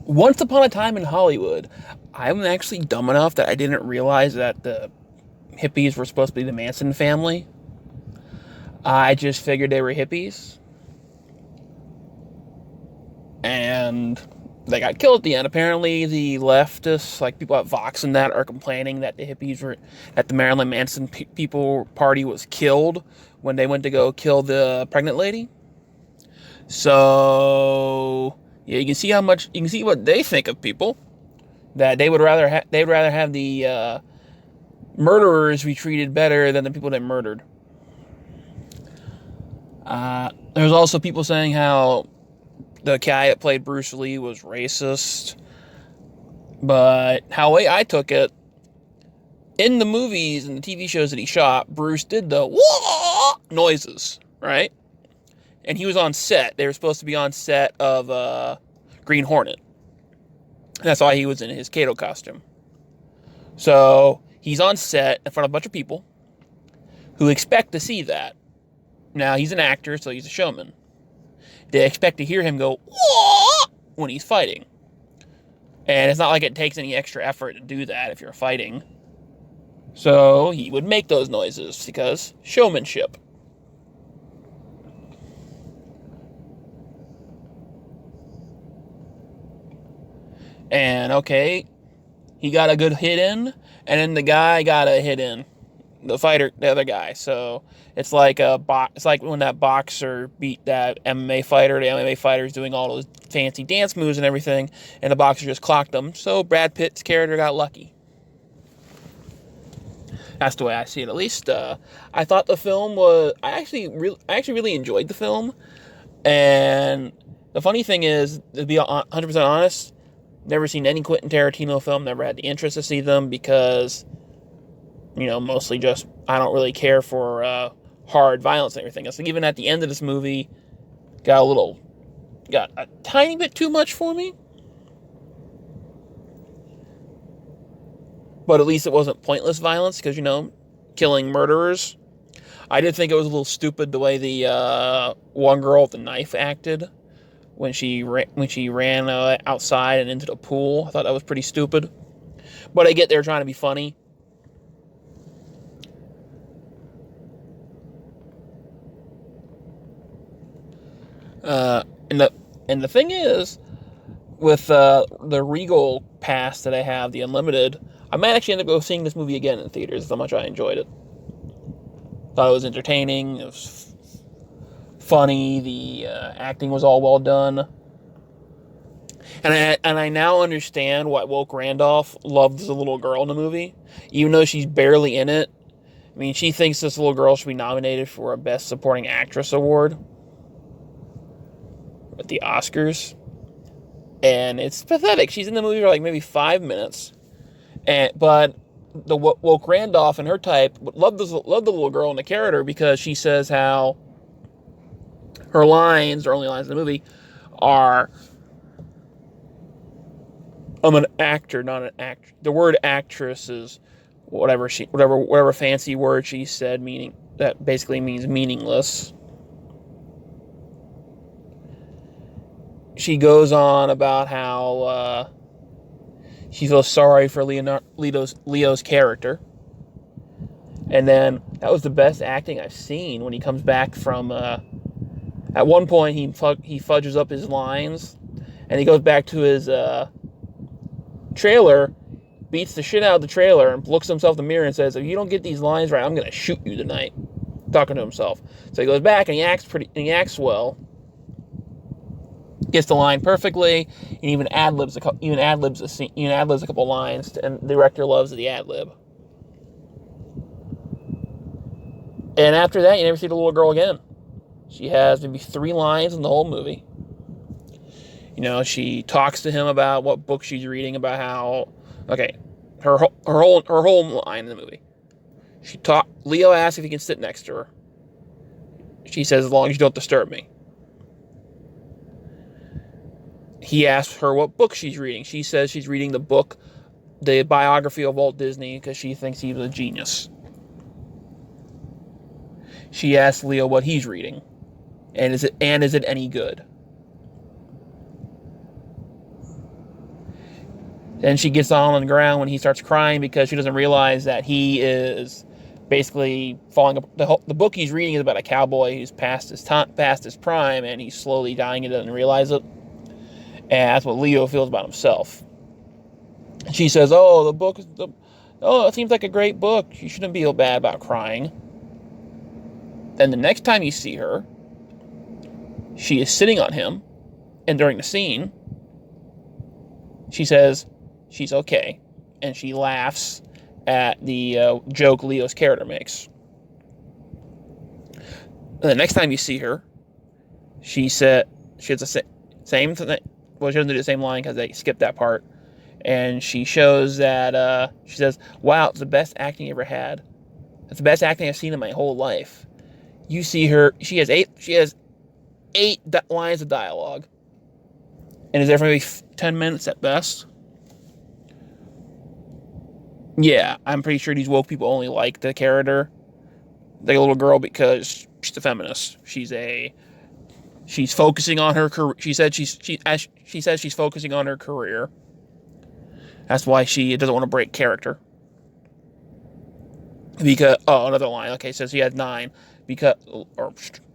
Once upon a time in Hollywood, I'm actually dumb enough that I didn't realize that the hippies were supposed to be the Manson family. I just figured they were hippies, and they got killed at the end. Apparently, the leftists, like people at Vox and that, are complaining that the hippies were at the Marilyn Manson people party was killed when they went to go kill the pregnant lady. So yeah, you can see how much you can see what they think of people. That they'd rather have the murderers be treated better than the people that murdered. There's also people saying how the guy that played Bruce Lee was racist, but how I took it, in the movies and the TV shows that he shot, Bruce did the wah noises, right? And he was on set. They were supposed to be on set of Green Hornet. That's why he was in his Kato costume. So he's on set in front of a bunch of people who expect to see that. Now, he's an actor, so he's a showman. They expect to hear him go, wah, when he's fighting. And it's not like it takes any extra effort to do that if you're fighting. So he would make those noises because showmanship. And okay, he got a good hit in, and then the guy got a hit in. The other guy. So it's like it's like when that boxer beat that MMA fighter. The MMA fighter is doing all those fancy dance moves and everything, and the boxer just clocked him. So Brad Pitt's character got lucky. That's the way I see it. At least I thought the film was. I actually really enjoyed the film. And the funny thing is, to be 100% honest, never seen any Quentin Tarantino film. Never had the interest to see them because, mostly just I don't really care for hard violence and everything. So even at the end of this movie, got a tiny bit too much for me. But at least it wasn't pointless violence because, killing murderers. I did think it was a little stupid the way the one girl with the knife acted when she ran outside and into the pool. I thought that was pretty stupid. But I get they're trying to be funny. And the thing is, with the Regal pass that I have, the Unlimited, I might actually end up go seeing this movie again in theaters. That's how much I enjoyed it. Thought it was entertaining. It was funny. The acting was all well done. And I now understand why Woke Randolph loved the little girl in the movie, even though she's barely in it. I mean, she thinks this little girl should be nominated for a Best Supporting Actress award at the Oscars. And it's pathetic. She's in the movie for like maybe 5 minutes. But the Woke Randolph and her type love the little girl in the character because she says how her lines, or only lines in the movie, are, I'm an actor, not an actor. The word actress is whatever fancy word she said, meaning that basically means meaningless. She goes on about how she feels sorry for Leo's character. And then that was the best acting I've seen when he comes back from. At one point, he fudges up his lines, and he goes back to his trailer, beats the shit out of the trailer, and looks at himself in the mirror and says, "If you don't get these lines right, I'm gonna shoot you tonight." Talking to himself. So he goes back and he acts well. Gets the line perfectly, and even ad-libs a couple lines, and the director loves the ad-lib. And after that, you never see the little girl again. She has maybe 3 lines in the whole movie. She talks to him about what book she's reading, about how, okay, her whole line in the movie. Leo asks if he can sit next to her. She says, as long as you don't disturb me. He asks her what book she's reading. She says she's reading the biography of Walt Disney, because she thinks he was a genius. She asks Leo what he's reading, and is it any good? Then she gets on the ground when he starts crying because she doesn't realize that he is basically falling apart. The book he's reading is about a cowboy who's past his prime, and he's slowly dying and doesn't realize it. And that's what Leo feels about himself. And she says, "Oh, it seems like a great book. You shouldn't feel bad about crying." Then the next time you see her, she is sitting on him, and during the scene, she says she's okay, and she laughs at the joke Leo's character makes. And the next time you see her, she has the same thing. Well, she doesn't do the same line because they skipped that part. And she shows that, she says, "Wow, it's the best acting I ever had. It's the best acting I've seen in my whole life." You see her, she has eight lines of dialogue. And is there for maybe 10 minutes at best? Yeah, I'm pretty sure these woke people only like the character, like a little girl, because she's a feminist. She's focusing on her career. She says she's focusing on her career. That's why she doesn't want to break character. Because another line. Okay, so she has 9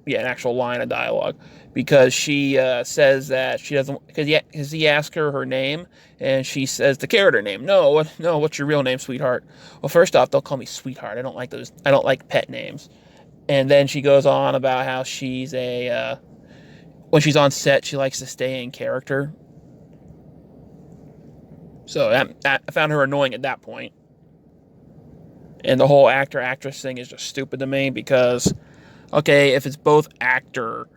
an actual line of dialogue, because she says that she doesn't, because he asks her name, and she says the character name. No, what's your real name, sweetheart? Well, first off, they'll call me sweetheart. I don't like pet names. And then she goes on about how she's when she's on set, she likes to stay in character. So I found her annoying at that point. And the whole actor-actress thing is just stupid to me, because, okay, if it's both actor,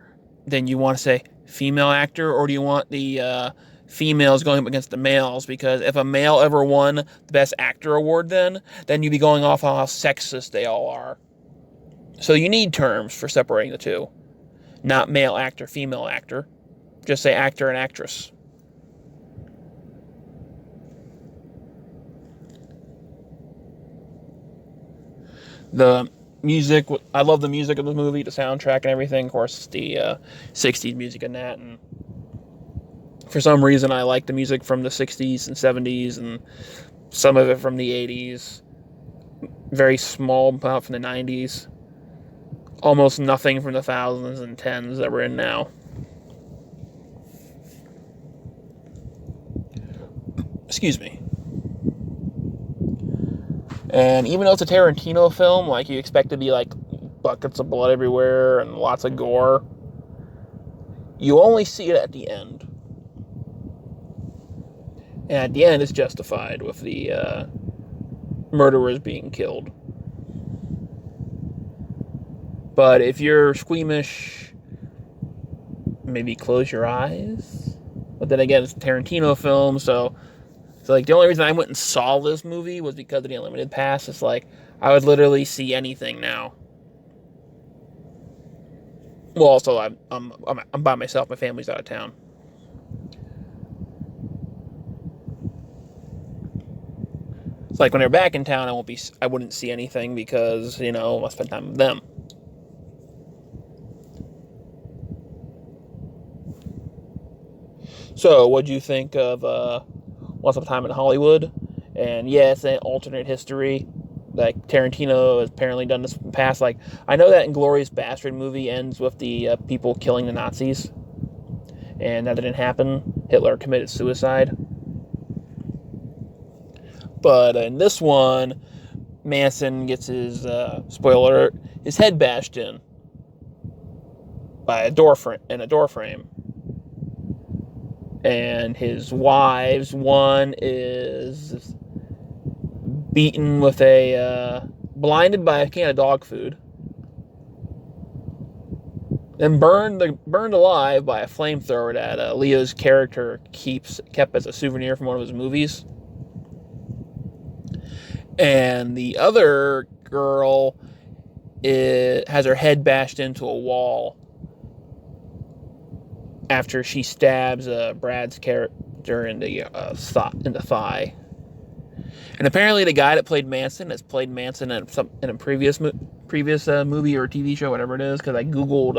then you want to say female actor, or do you want the females going up against the males? Because if a male ever won the Best Actor award, then you'd be going off on how sexist they all are. So you need terms for separating the two. Not male actor, female actor. Just say actor and actress. The music, I love the music of the movie, the soundtrack and everything. Of course, the 60s music and that. And for some reason, I like the music from the 60s and 70s, and some of it from the 80s. Very small amount from the 90s. Almost nothing from the thousands and tens that we're in now. Excuse me. And even though it's a Tarantino film, like, you expect to be like buckets of blood everywhere and lots of gore, you only see it at the end. And at the end, it's justified with the murderers being killed. But if you're squeamish, maybe close your eyes. But then again, it's a Tarantino film, so like, the only reason I went and saw this movie was because of the Unlimited Pass. It's like, I would literally see anything now. Well, also, I'm by myself. My family's out of town. It's like when they're back in town, I wouldn't see anything because, I'll spend time with them. So, what'd you think of Once Upon a Time in Hollywood? And yeah, it's an alternate history. Like, Tarantino has apparently done this in the past. Like, I know that Inglourious Bastard movie ends with the people killing the Nazis. And that didn't happen. Hitler committed suicide. But in this one, Manson gets his, spoiler alert, his head bashed in by a door frame. And his wives, one is beaten with blinded by a can of dog food, and burned alive by a flamethrower that Leo's character kept as a souvenir from one of his movies. And the other girl has her head bashed into a wall after she stabs Brad's character in the thigh. And apparently the guy that played Manson has played Manson in a previous movie or TV show, whatever it is, because I googled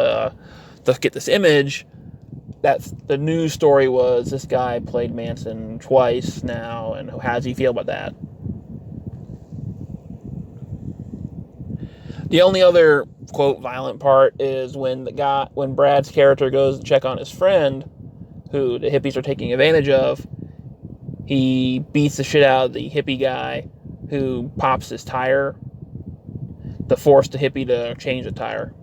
to get this image. that's the news story was this guy played Manson twice now, and how does he feel about that? The only other, quote, violent part is when Brad's character goes to check on his friend, who the hippies are taking advantage of. He beats the shit out of the hippie guy who pops his tire to force the hippie to change the tire.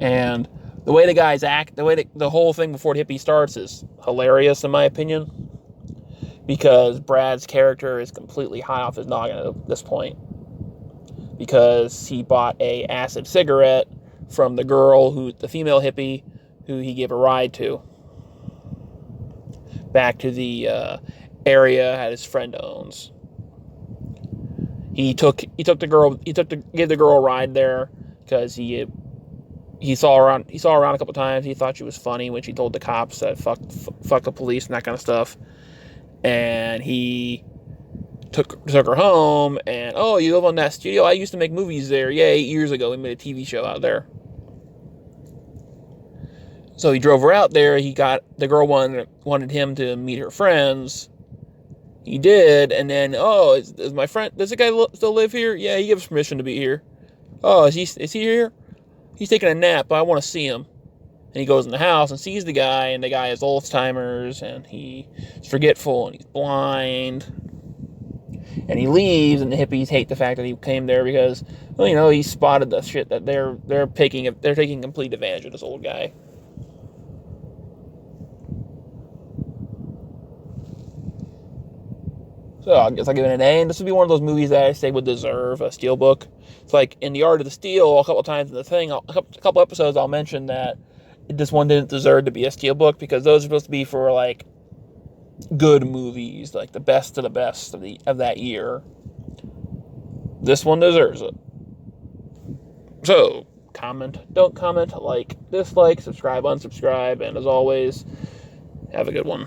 And the way the guys act, the whole thing before the hippie starts is hilarious in my opinion, because Brad's character is completely high off his noggin at this point, because he bought a acid cigarette from the female hippie who he gave a ride to back to the area that his friend owns. He gave the girl a ride there because he saw her around a couple times. He thought she was funny when she told the cops that fuck the police and that kind of stuff. And he took her home, and, oh, you live on that studio? I used to make movies there. Yeah, 8 years ago, we made a TV show out there. So he drove her out there. The girl wanted him to meet her friends. He did, and then, oh, is my friend, does the guy still live here? Yeah, he gives permission to be here. Oh, is he here? He's taking a nap, but I want to see him. And he goes in the house and sees the guy, and the guy has Alzheimer's, and he's forgetful, and he's blind. And he leaves, and the hippies hate the fact that he came there because, well, he spotted the shit that they're taking complete advantage of this old guy. So I guess I'll give it an A, and this would be one of those movies that I say would deserve a Steelbook. It's like in The Art of the Steal, a couple of times in the thing, a couple episodes, I'll mention that this one didn't deserve to be a Steelbook because those are supposed to be for, like, good movies, like the best of the best of that year. This one deserves it. So, don't comment, like, dislike, subscribe, unsubscribe, and as always, have a good one.